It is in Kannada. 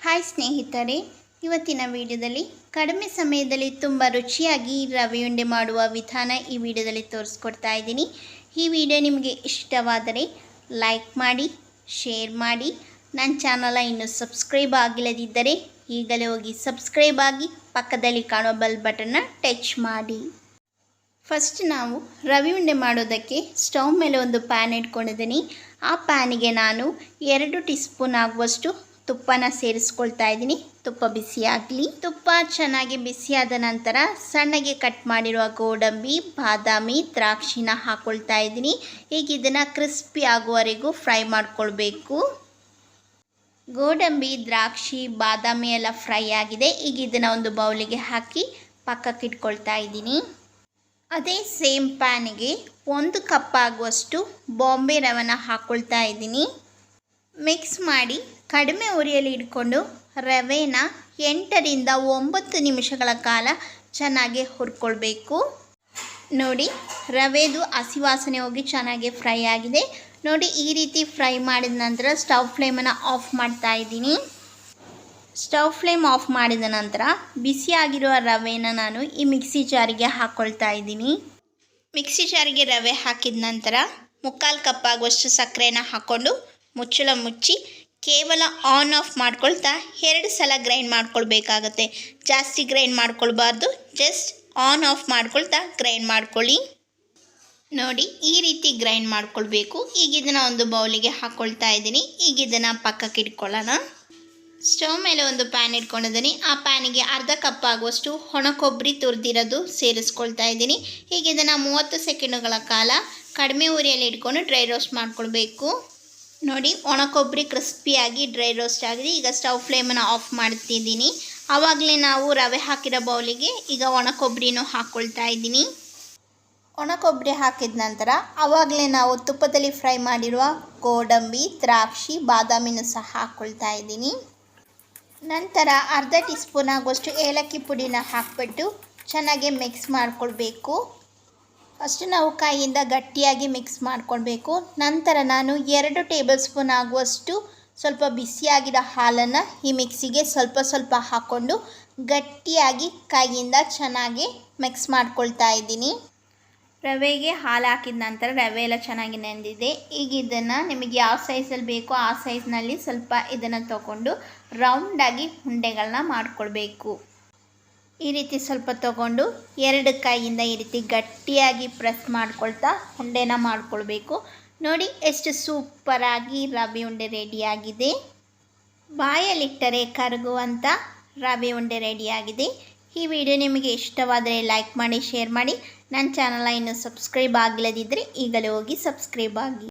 ಹಾಯ್ ಸ್ನೇಹಿತರೆ, ಇವತ್ತಿನ ವಿಡಿಯೋದಲ್ಲಿ ಕಡಿಮೆ ಸಮಯದಲ್ಲಿ ತುಂಬ ರುಚಿಯಾಗಿ ರವೆ ಉಂಡೆ ಮಾಡುವ ವಿಧಾನ ಈ ವಿಡಿಯೋದಲ್ಲಿ ತೋರಿಸ್ಕೊಡ್ತಾ ಇದ್ದೀನಿ. ಈ ವಿಡಿಯೋ ನಿಮಗೆ ಇಷ್ಟವಾದರೆ ಲೈಕ್ ಮಾಡಿ, ಶೇರ್ ಮಾಡಿ. ನನ್ನ ಚಾನಲ್ ಇನ್ನೂ ಸಬ್ಸ್ಕ್ರೈಬ್ ಆಗಿಲ್ಲದಿದ್ದರೆ ಈಗಲೇ ಹೋಗಿ ಸಬ್ಸ್ಕ್ರೈಬ್ ಆಗಿ ಪಕ್ಕದಲ್ಲಿ ಕಾಣೋ ಬೆಲ್ ಬಟನ್ನ ಟಚ್ ಮಾಡಿ. ಫಸ್ಟ್ ನಾವು ರವೆ ಉಂಡೆ ಮಾಡೋದಕ್ಕೆ ಸ್ಟವ್ ಮೇಲೆ ಒಂದು ಪ್ಯಾನ್ ಇಟ್ಕೊಂಡಿದ್ದೀನಿ. ಆ ಪ್ಯಾನಿಗೆ ನಾನು 2 ಟೀ ಸ್ಪೂನ್ ಆಗುವಷ್ಟು ತುಪ್ಪನ ಸೇರಿಸ್ಕೊಳ್ತಾ ಇದ್ದೀನಿ. ತುಪ್ಪ ಬಿಸಿಯಾಗಲಿ. ತುಪ್ಪ ಚೆನ್ನಾಗಿ ಬಿಸಿಯಾದ ನಂತರ ಸಣ್ಣಗೆ ಕಟ್ ಮಾಡಿರುವ ಗೋಡಂಬಿ, ಬಾದಾಮಿ, ದ್ರಾಕ್ಷಿನ ಹಾಕ್ಕೊಳ್ತಾ ಇದ್ದೀನಿ. ಈಗ ಇದನ್ನು ಕ್ರಿಸ್ಪಿ ಆಗುವವರೆಗೂ ಫ್ರೈ ಮಾಡ್ಕೊಳ್ಬೇಕು. ಗೋಡಂಬಿ, ದ್ರಾಕ್ಷಿ, ಬಾದಾಮಿ ಎಲ್ಲ ಫ್ರೈ ಆಗಿದೆ. ಈಗ ಇದನ್ನು ಒಂದು ಬೌಲಿಗೆ ಹಾಕಿ ಪಕ್ಕಕ್ಕೆ ಇಟ್ಕೊಳ್ತಾ ಇದ್ದೀನಿ. ಅದೇ ಸೇಮ್ ಪ್ಯಾನಿಗೆ 1 ಕಪ್ ಆಗುವಷ್ಟು ಬಾಂಬೆ ರವೆನ ಹಾಕ್ಕೊಳ್ತಾ ಇದ್ದೀನಿ. ಮಿಕ್ಸ್ ಮಾಡಿ ಕಡಿಮೆ ಉರಿಯಲ್ಲಿ ಇಟ್ಕೊಂಡು ರವೆನ 8 ರಿಂದ 9 ನಿಮಿಷಗಳ ಕಾಲ ಚೆನ್ನಾಗಿ ಹುರ್ಕೊಳ್ಬೇಕು. ನೋಡಿ, ರವೆದು ಹಸಿ ವಾಸನೆ ಹೋಗಿ ಚೆನ್ನಾಗಿ ಫ್ರೈ ಆಗಿದೆ. ನೋಡಿ, ಈ ರೀತಿ ಫ್ರೈ ಮಾಡಿದ ನಂತರ ಸ್ಟವ್ ಫ್ಲೇಮನ್ನು ಆಫ್ ಮಾಡ್ತಾ ಇದ್ದೀನಿ. ಸ್ಟವ್ ಫ್ಲೇಮ್ ಆಫ್ ಮಾಡಿದ ನಂತರ ಬಿಸಿಯಾಗಿರುವ ರವೆನ ನಾನು ಈ ಮಿಕ್ಸಿ ಜಾರಿಗೆ ಹಾಕ್ಕೊಳ್ತಾ ಇದ್ದೀನಿ. ಮಿಕ್ಸಿ ಜಾರಿಗೆ ರವೆ ಹಾಕಿದ ನಂತರ 3/4 ಕಪ್ ಆಗುವಷ್ಟು ಸಕ್ಕರೆನ ಹಾಕ್ಕೊಂಡು ಮುಚ್ಚಳ ಮುಚ್ಚಿ ಕೇವಲ ಆನ್ ಆಫ್ ಮಾಡ್ಕೊಳ್ತಾ 2 ಸಲ ಗ್ರೈಂಡ್ ಮಾಡ್ಕೊಳ್ಬೇಕಾಗತ್ತೆ. ಜಾಸ್ತಿ ಗ್ರೈಂಡ್ ಮಾಡ್ಕೊಳ್ಬಾರ್ದು, ಜಸ್ಟ್ ಆನ್ ಆಫ್ ಮಾಡ್ಕೊಳ್ತಾ ಗ್ರೈಂಡ್ ಮಾಡ್ಕೊಳ್ಳಿ. ನೋಡಿ, ಈ ರೀತಿ ಗ್ರೈಂಡ್ ಮಾಡ್ಕೊಳ್ಬೇಕು. ಈಗ ಇದನ್ನು ಒಂದು ಬೌಲಿಗೆ ಹಾಕ್ಕೊಳ್ತಾ ಇದ್ದೀನಿ. ಈಗ ಇದನ್ನು ಪಕ್ಕಕ್ಕೆ ಇಟ್ಕೊಳ್ಳೋಣ. ಸ್ಟವ್ ಮೇಲೆ ಒಂದು ಪ್ಯಾನ್ ಇಟ್ಕೊಂಡಿದ್ದೀನಿ. ಆ ಪ್ಯಾನಿಗೆ 1/2 ಕಪ್ ಆಗುವಷ್ಟು ಒಣ ಕೊಬ್ಬರಿ ತುರಿದಿರೋದು ಸೇರಿಸ್ಕೊಳ್ತಾ ಇದ್ದೀನಿ. ಈಗ ಇದನ್ನು 30 ಸೆಕೆಂಡುಗಳ ಕಾಲ ಕಡಿಮೆ ಉರಿಯಲ್ಲಿ ಇಟ್ಕೊಂಡು ಡ್ರೈ ರೋಸ್ಟ್ ಮಾಡ್ಕೊಳ್ಬೇಕು. ನೋಡಿ, ಒಣ ಕೊಬ್ಬರಿ ಕ್ರಿಸ್ಪಿಯಾಗಿ ಡ್ರೈ ರೋಸ್ಟ್ ಆಗಿದೆ. ಈಗ ಸ್ಟವ್ ಫ್ಲೇಮನ್ನು ಆಫ್ ಮಾಡ್ತಿದ್ದೀನಿ. ಆವಾಗಲೇ ನಾವು ರವೆ ಹಾಕಿರೋ ಬೌಲಿಗೆ ಈಗ ಒಣ ಕೊಬ್ಬರಿನೂ ಹಾಕ್ಕೊಳ್ತಾ ಇದ್ದೀನಿ. ಒಣ ಕೊಬ್ಬರಿ ಹಾಕಿದ ನಂತರ ಆವಾಗಲೇ ನಾವು ತುಪ್ಪದಲ್ಲಿ ಫ್ರೈ ಮಾಡಿರುವ ಗೋಡಂಬಿ, ದ್ರಾಕ್ಷಿ, ಬಾದಾಮಿನೂ ಸಹ ಹಾಕ್ಕೊಳ್ತಾ ಇದ್ದೀನಿ. ನಂತರ 1/2 ಟೀ ಸ್ಪೂನ್ ಆಗುವಷ್ಟು ಏಲಕ್ಕಿ ಪುಡಿನ ಹಾಕಿಬಿಟ್ಟು ಚೆನ್ನಾಗಿ ಮಿಕ್ಸ್ ಮಾಡಿಕೊಳ್ಬೇಕು. ಫಸ್ಟ್ ನಾವು ಕೈಯಿಂದ ಗಟ್ಟಿಯಾಗಿ ಮಿಕ್ಸ್ ಮಾಡಿಕೊಳ್ಬೇಕು. ನಂತರ ನಾನು 2 ಟೇಬಲ್ ಸ್ಪೂನ್ ಆಗುವಷ್ಟು ಸ್ವಲ್ಪ ಬಿಸಿಯಾಗಿರೋ ಹಾಲನ್ನು ಈ ಮಿಕ್ಸಿಗೆ ಸ್ವಲ್ಪ ಹಾಕ್ಕೊಂಡು ಗಟ್ಟಿಯಾಗಿ ಕೈಯಿಂದ ಚೆನ್ನಾಗಿ ಮಿಕ್ಸ್ ಮಾಡ್ಕೊಳ್ತಾ ಇದ್ದೀನಿ. ರವೆಗೆ ಹಾಲು ಹಾಕಿದ ನಂತರ ರವೆ ಎಲ್ಲ ಚೆನ್ನಾಗಿ ನೆಂದಿದೆ. ಈಗ ಇದನ್ನು ನಿಮಗೆ ಯಾವ ಸೈಜಲ್ಲಿ ಬೇಕೋ ಆ ಸೈಜ್ನಲ್ಲಿ ಸ್ವಲ್ಪ ಇದನ್ನು ತಗೊಂಡು ರೌಂಡಾಗಿ ಉಂಡೆಗಳನ್ನ ಮಾಡಿಕೊಳ್ಬೇಕು. ಈ ರೀತಿ ಸ್ವಲ್ಪ ತಗೊಂಡು 2 ಕೈಯಿಂದ ಈ ರೀತಿ ಗಟ್ಟಿಯಾಗಿ ಪ್ರೆಸ್ ಮಾಡ್ಕೊಳ್ತಾ ಉಂಡೆನ ಮಾಡ್ಕೊಳ್ಬೇಕು. ನೋಡಿ, ಎಷ್ಟು ಸೂಪರಾಗಿ ರವೆ ಉಂಡೆ ರೆಡಿಯಾಗಿದೆ. ಬಾಯಲ್ಲಿಟ್ಟರೆ ಕರಗುವಂಥ ರವೆ ಉಂಡೆ ರೆಡಿಯಾಗಿದೆ. ಈ ವಿಡಿಯೋ ನಿಮಗೆ ಇಷ್ಟವಾದರೆ ಲೈಕ್ ಮಾಡಿ, ಶೇರ್ ಮಾಡಿ. ನನ್ನ ಚಾನಲ್ ಇನ್ನೂ ಸಬ್ಸ್ಕ್ರೈಬ್ ಆಗಿಲ್ಲದಿದ್ದರೆ ಈಗಲೇ ಹೋಗಿ ಸಬ್ಸ್ಕ್ರೈಬ್ ಆಗಿ.